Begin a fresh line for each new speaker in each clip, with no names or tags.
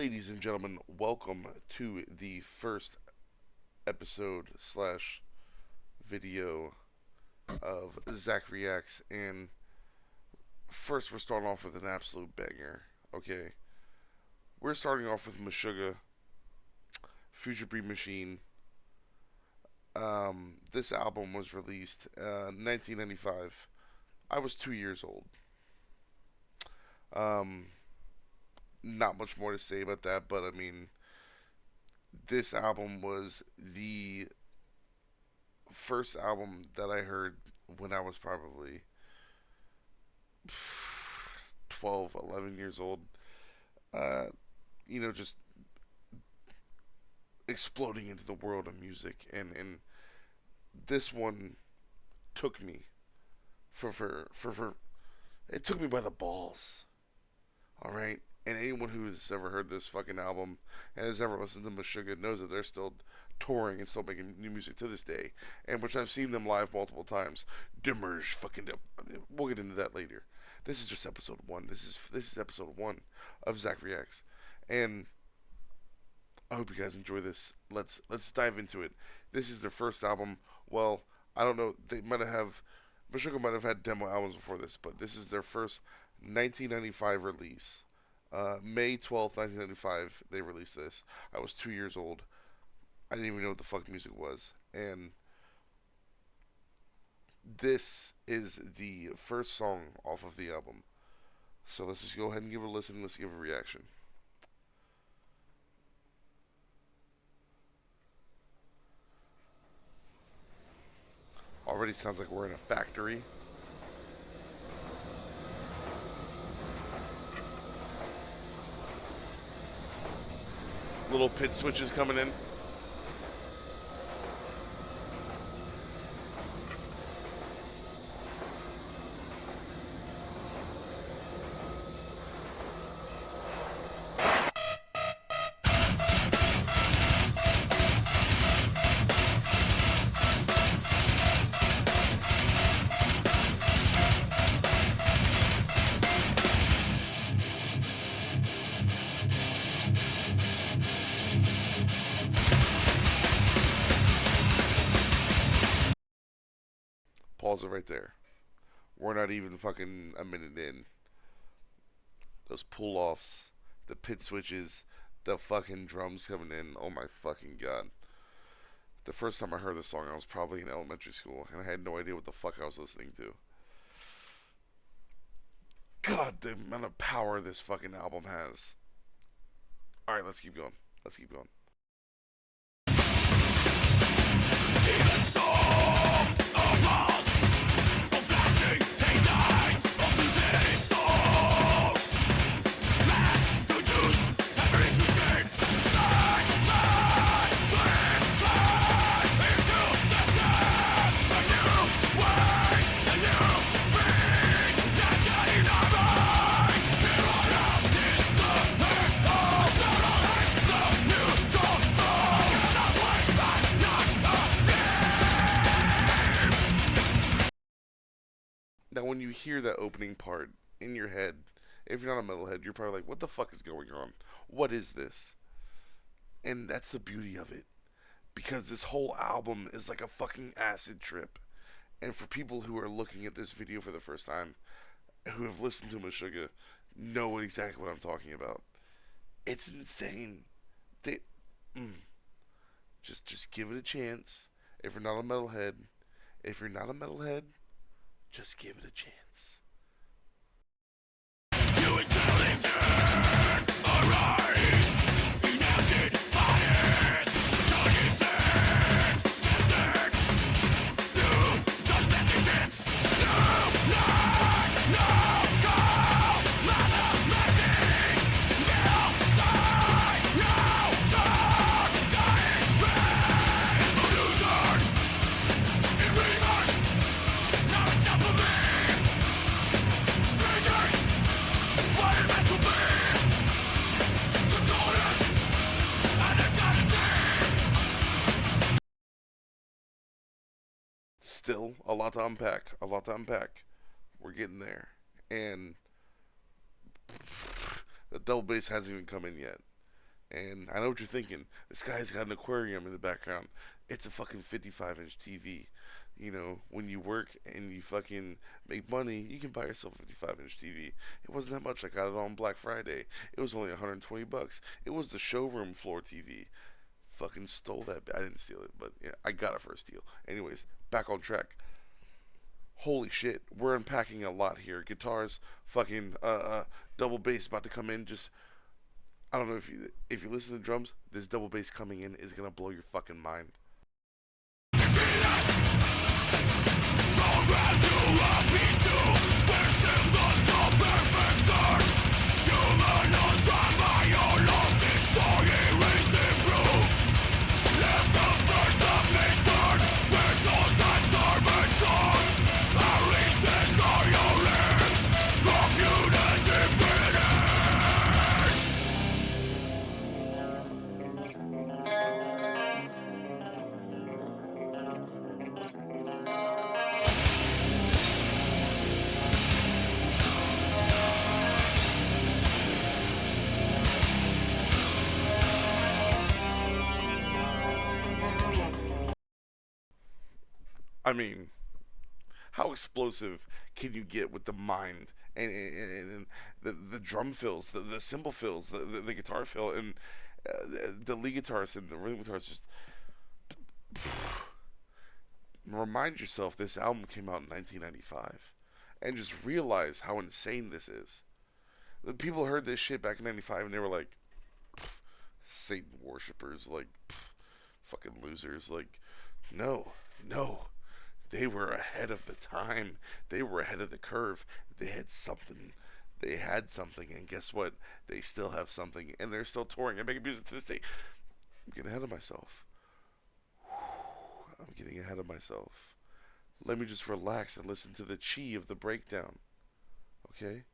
Ladies and gentlemen, welcome to the first episode slash video of Zach Reacts. And first, we're starting off with an absolute banger. Okay, we're starting off with Meshuggah, Future Breed Machine. This album was released 1995. I was 2 years old. Um, Not much more to say about that, but I mean, this album was the first album that I heard when I was probably 12, 11 years old. Uh, just exploding into the world of music. And this one took me for it took me by the balls. All right. And anyone who's ever heard this fucking album and has ever listened to Meshuggah knows that they're still touring and still making new music to this day. And which I've seen them live multiple times. Dimmers fucking. We'll get into that later. This is just episode one. This is episode one of Zach Reacts, and I hope you guys enjoy this. Let's dive into it. This is their first album. Well, I don't know. They might have Meshuggah might have had demo albums before this, but this is their first 1995 release. May 12th, 1995, they released this. I was 2 years old. I didn't even know what the fuck music was. And this is the first song off of the album. So let's just go ahead and give it a listen. Let's give a reaction. Already sounds like we're in a factory. Little pit switches coming in. Pause it right there. We're not even fucking a minute in. Those pull offs, the pit switches, the fucking drums coming in. Oh my fucking god. The first time I heard this song, I was probably in elementary school, and I had no idea what the fuck I was listening to. God, the amount of power this fucking album has. Alright, let's keep going. Let's keep going. Now, when you hear that opening part in your head, if you're not a metalhead, you're probably like, what the fuck is going on? What is this? And that's the beauty of it. Because this whole album is like a fucking acid trip. And for people who are looking at this video for the first time, who have listened to Meshuggah, know exactly what I'm talking about. It's insane. They, mm, just give it a chance. If you're not a metalhead, if you're not a metalhead, just give it a chance. You intelligent, arise, united bodies, turning things, testing, you just let it dance, you lie, no go, mother machine, no side, no start, dying rain, illusion, in reverse. Now it's time for me. Thinking what it meant to be. The golden and eternity. Still a lot to unpack. A lot to unpack. We're getting there. And the double bass hasn't even come in yet. And I know what you're thinking. This guy's got an aquarium in the background. It's a fucking 55-inch TV. You know, when you work and you fucking make money, you can buy yourself a 55-inch TV. It wasn't that much. I got it on Black Friday. It was only 120 bucks. It was the showroom floor TV. Fucking stole that. I didn't steal it, but yeah, I got it for a steal. Anyways, back on track. Holy shit, we're unpacking a lot here. Guitars, fucking double bass about to come in. Just I don't know if you listen to drums, this double bass coming in is gonna blow your fucking mind. I mean, how explosive can you get with the mind and the drum fills, the cymbal fills, the guitar fill, and the lead guitars and the rhythm guitars? Just remind yourself this album came out in 1995, and just realize how insane this is. The people heard this shit back in '95 and they were like, Satan worshippers, like, fucking losers. Like, no, no. They were ahead of the time. They were ahead of the curve. They had something. They had something, and guess what? They still have something, and they're still touring and making music to this day. I'm getting ahead of myself. I'm getting ahead of myself. Let me just relax and listen to the chi of the breakdown. Okay?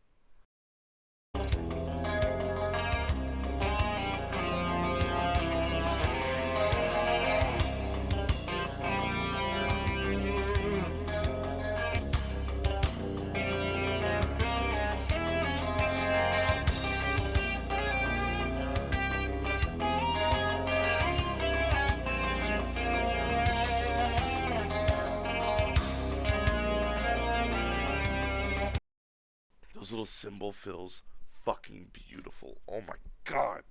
Those little cymbal fills, fucking beautiful. Oh my god.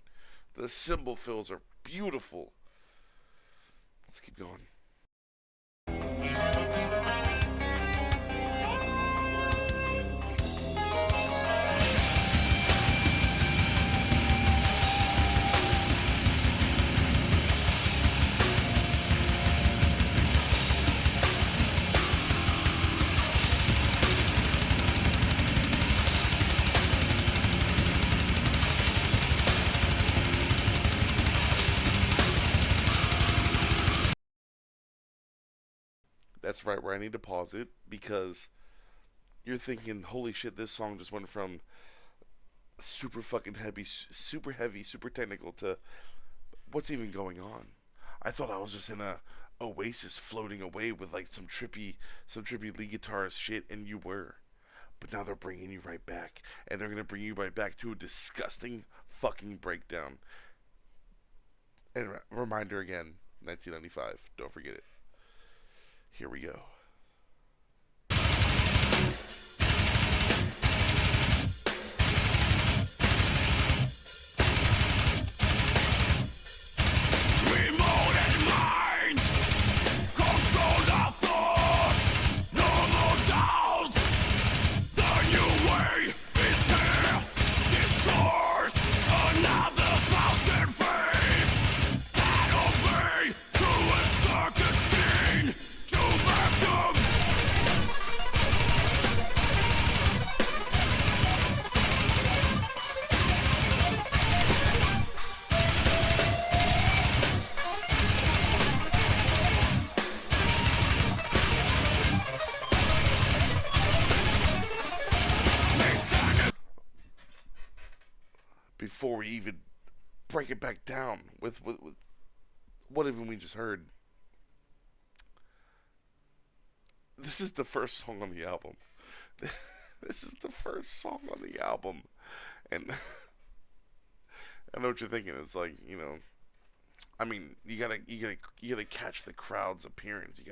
The cymbal fills are beautiful. Let's keep going. That's right where I need to pause it because you're thinking, holy shit, this song just went from super fucking heavy, super technical to what's even going on? I thought I was just in a oasis floating away with like some trippy lead guitarist shit, and you were. But now they're bringing you right back, and they're gonna bring you right back to a disgusting fucking breakdown. And reminder again, 1995. Don't forget it. Here we go. Before we even break it back down with what even we just heard. This is the first song on the album. This is the first song on the album. And I know what you're thinking. It's like, I mean, you gotta catch the crowd's appearance. You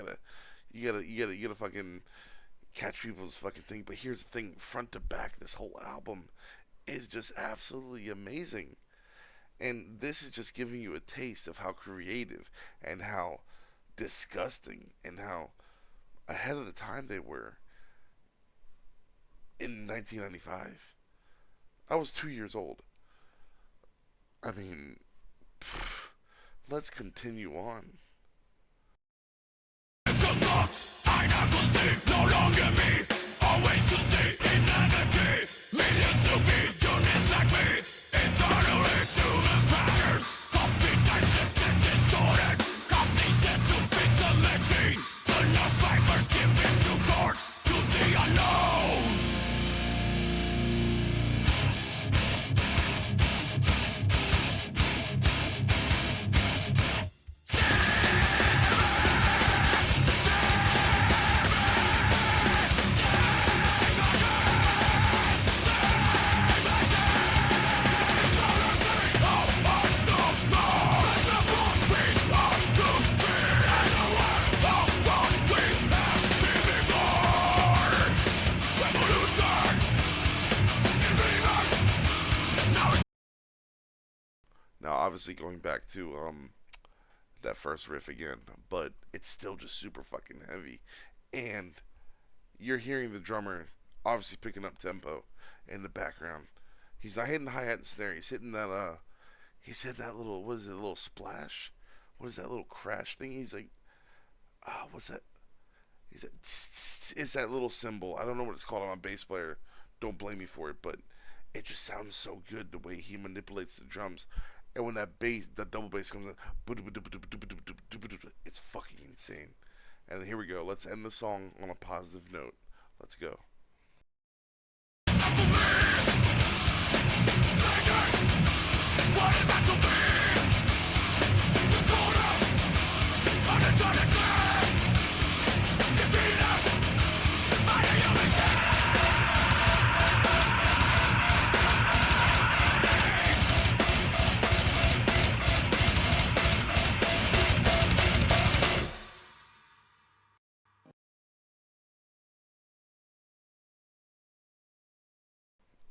gotta fucking catch people's fucking thing. But here's the thing: front to back, this whole album is just absolutely amazing. And this is just giving you a taste of how creative and how disgusting and how ahead of the time they were in 1995. I was 2 years old. I mean, pff, let's continue on. I never see, no longer me. Always to see inanity. Millions to be units like me. Eternally human patterns. Copy dissected, distorted. Completed to fit the machine. Enough fibers given to court. To the unknown. Now, obviously, going back to that first riff again, but it's still just super fucking heavy, and you're hearing the drummer obviously picking up tempo in the background. He's not hitting the hi hat and snare. He's hitting that he's hitting that little, what is it, a little splash? What is that little crash thing? He's like, what's that? He's like, it's that little symbol. I don't know what it's called. I'm a bass player. Don't blame me for it, but it just sounds so good the way he manipulates the drums. And when that bass, the double bass comes in, it's fucking insane. And here we go. Let's end the song on a positive note. Let's go.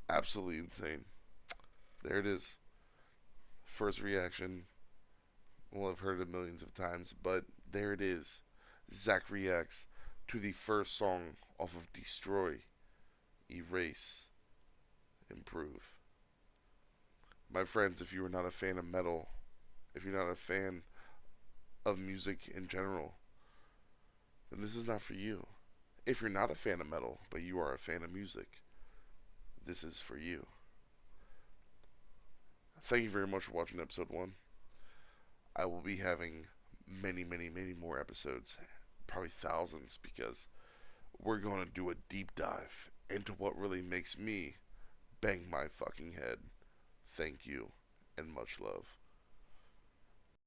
Absolutely insane. There it is. First reaction. Well, I've heard it millions of times, but there it is. Zach reacts to the first song off of Destroy, Erase, Improve. My friends, if you are not a fan of metal, if you're not a fan of music in general, then this is not for you. If you're not a fan of metal, but you are a fan of music, this is for you. Thank you very much for watching episode 1. I will be having many, many, many more episodes, probably thousands, because we're going to do a deep dive into what really makes me bang my fucking head. Thank you, and much love.